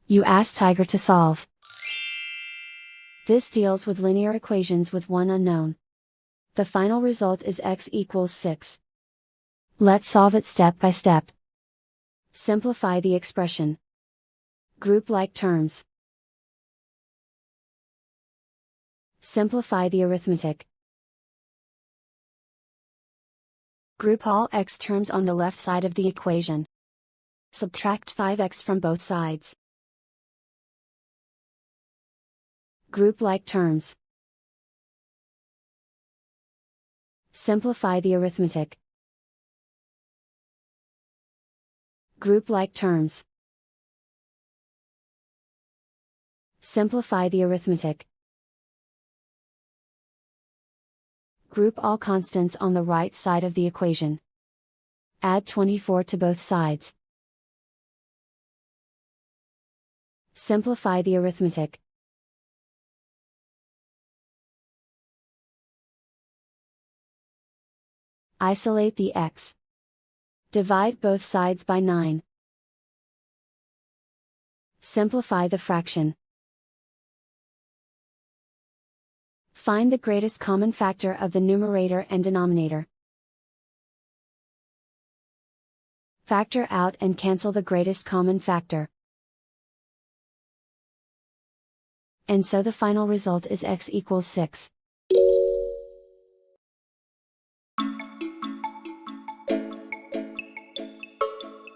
You ask Tiger to solve. This deals with linear equations with one unknown. The final result is x equals 6. Let's solve it step by step. Simplify the expression. Group like terms. Simplify the arithmetic. Group all x terms on the left side of the equation. Subtract 5x from both sides. Group like terms. Simplify the arithmetic. Group like terms. Simplify the arithmetic. Group all constants on the right side of the equation. Add 24 to both sides. Simplify the arithmetic. Isolate the x. Divide both sides by 9. Simplify the fraction. Find the greatest common factor of the numerator and denominator. Factor out and cancel the greatest common factor. And so the final result is x equals 6.